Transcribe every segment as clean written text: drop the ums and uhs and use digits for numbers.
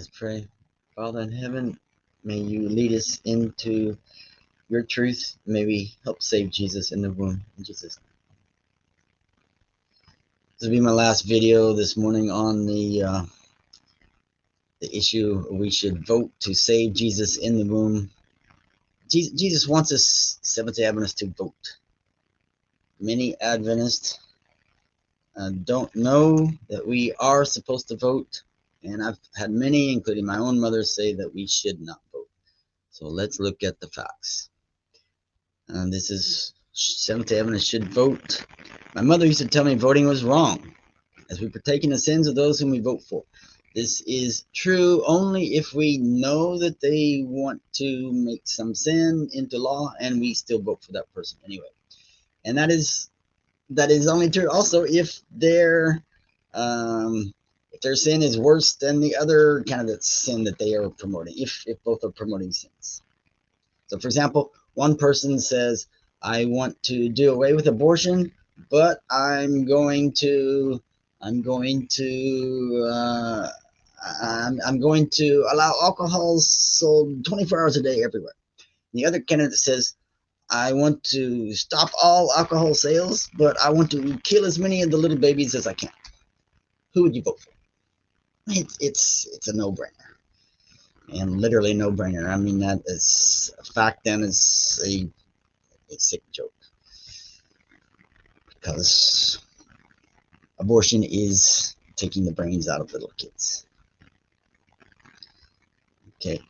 Let's pray. Father in heaven, may you lead us into your truth. May we help save Jesus in the womb. In Jesus' name. This will be my last video this morning on the issue. We should vote to save Jesus in the womb. Jesus wants us Seventh-day Adventists to vote. Many Adventists don't know that we are supposed to vote, and I've had many, including my own mother, say that we should not vote. So let's look at the facts. This is Seventh-day Adventists should vote. My mother used to tell me voting was wrong, as we partake in the sins of those whom we vote for. This is true only if we know that they want to make some sin into law and we still vote for that person anyway. And that is only true also if their sin is worse than the other candidate's sin that they are promoting, if both are promoting sins. So for example, one person says, I want to do away with abortion, but I'm going to allow alcohol sold 24 hours a day everywhere. The other candidate says, I want to stop all alcohol sales, but I want to kill as many of the little babies as I can. Who would you vote for? It's a no-brainer. And literally no-brainer. I mean, that is a fact, and it's a sick joke. Because abortion is taking the brains out of little kids. Okay.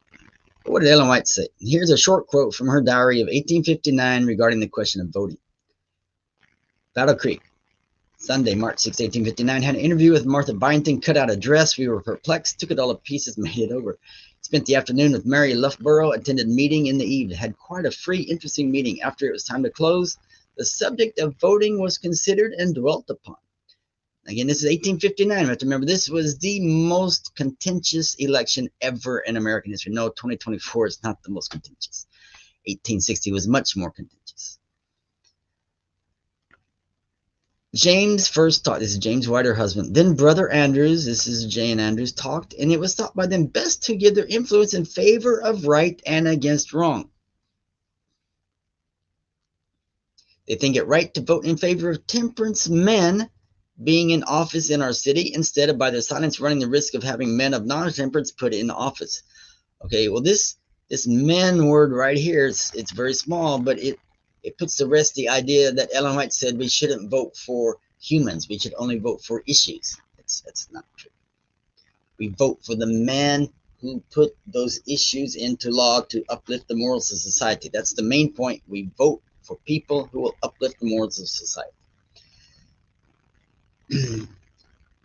What did Ellen White say? Here's a short quote from her diary of 1859 regarding the question of voting. Battle Creek, Sunday, March 6, 1859. Had an interview with Martha Byington, cut out a dress. We were perplexed, took it all to pieces, made it over. Spent the afternoon with Mary Loughborough, attended meeting in the evening. Had quite a free, interesting meeting. After it was time to close, the subject of voting was considered and dwelt upon. Again, this is 1859. You have to remember, this was the most contentious election ever in American history. No, 2024 is not the most contentious. 1860 was much more contentious. James first talked. This is James White, her husband. Then Brother Andrews, this is Jane Andrews, talked, and it was thought by them best to give their influence in favor of right and against wrong. They think it right to vote in favor of temperance men being in office in our city, instead of by their silence running the risk of having men of non-temperance put in office. Okay, well this men word right here, it's very small, but it puts to rest the idea that Ellen White said we shouldn't vote for humans, we should only vote for issues. That's not true. We vote for the men who put those issues into law to uplift the morals of society. That's the main point. We vote for people who will uplift the morals of society.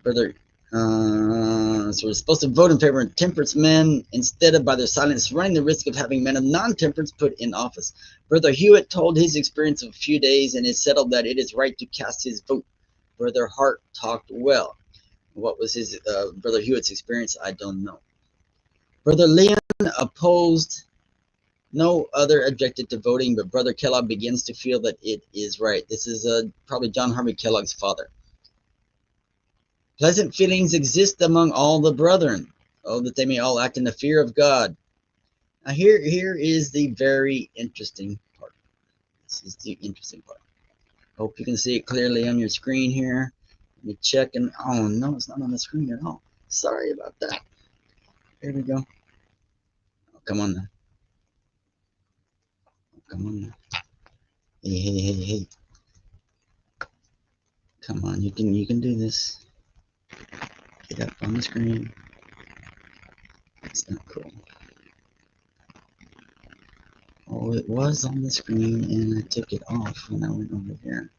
Further, so we're supposed to vote in favor of temperance men, instead of by their silence running the risk of having men of non-temperance put in office. Brother Hewitt told his experience of a few days, and it settled that it is right to cast his vote. Brother Hart talked well. What was his Brother Hewitt's experience? I don't know. Brother Leon opposed. No other objected to voting, but Brother Kellogg begins to feel that it is right. This is probably John Harvey Kellogg's father. Pleasant feelings exist among all the brethren, oh, that they may all act in the fear of God. Now here is the very interesting part. This is the interesting part. Hope you can see it clearly on your screen here. Let me check, and oh no, it's not on the screen at all. Sorry about that. Here we go. Oh, come on now. Oh, come on now. Hey. Come on, you can do this. Get up on the screen. That's not cool. Oh, it was on the screen and I took it off when I went over here.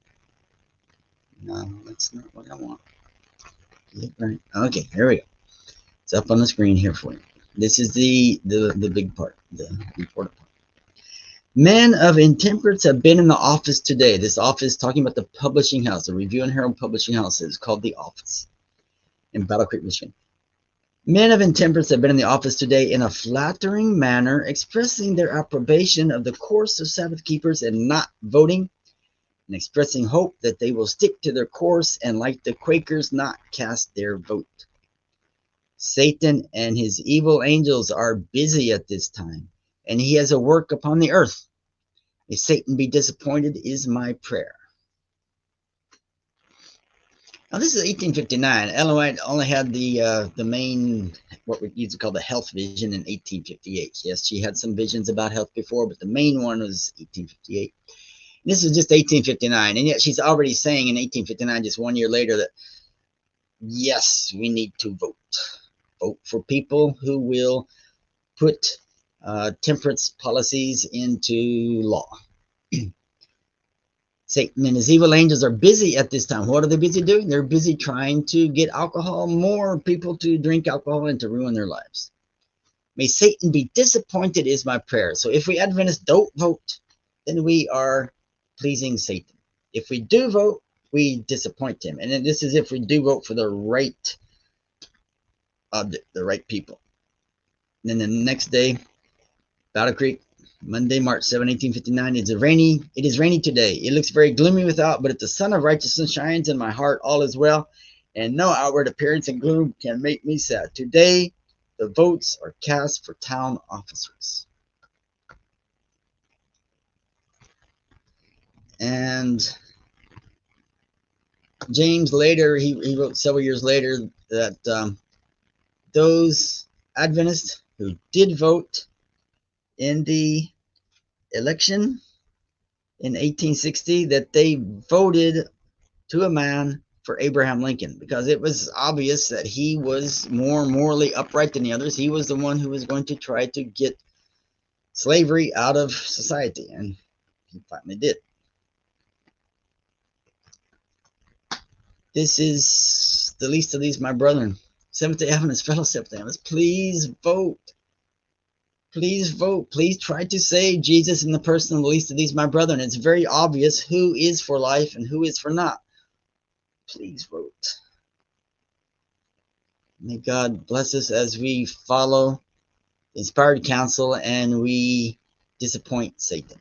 No, that's not what I want. Get right. Okay, here we go. It's up on the screen here for you. This is the big part, the important part. Men of intemperance have been in the office today. This office, talking about the publishing house, the Review and Herald publishing house, is called the Office in Battle Creek, Michigan. Men of intemperance have been in the office today in a flattering manner, expressing their approbation of the course of Sabbath keepers and not voting, and expressing hope that they will stick to their course and, like the Quakers, not cast their vote. Satan and his evil angels are busy at this time, and he has a work upon the earth. May Satan be disappointed is my prayer. Now this is 1859. Ellen White only had the main, what we used to call the health vision in 1858. Yes, she had some visions about health before, but the main one was 1858. This is just 1859, and yet she's already saying in 1859, just 1 year later, that yes, we need to vote. Vote for people who will put temperance policies into law. Satan and his evil angels are busy at this time. What are they busy doing? They're busy trying to get alcohol, more people to drink alcohol and to ruin their lives. May Satan be disappointed is my prayer. So if we Adventists don't vote, then we are pleasing Satan. If we do vote, we disappoint him. And then this is if we do vote for the right object, the right people. And then the next day, Battle Creek, Monday, March 7, 1859. It is rainy today. It looks very gloomy without, but if the sun of righteousness shines in my heart, all is well, and no outward appearance of gloom can make me sad. Today, the votes are cast for town officers. And James later, he wrote several years later that those Adventists who did vote in the election in 1860, that they voted to a man for Abraham Lincoln, because it was obvious that he was more morally upright than the others. He was the one who was going to try to get slavery out of society, and he finally did. This is the least of these, my brethren. Seventh-day Adventists, fellow Seventh-day Adventists, please vote. Please vote. Please try to save Jesus in the person of the least of these, my brethren. It's very obvious who is for life and who is for not. Please vote. May God bless us as we follow inspired counsel and we disappoint Satan.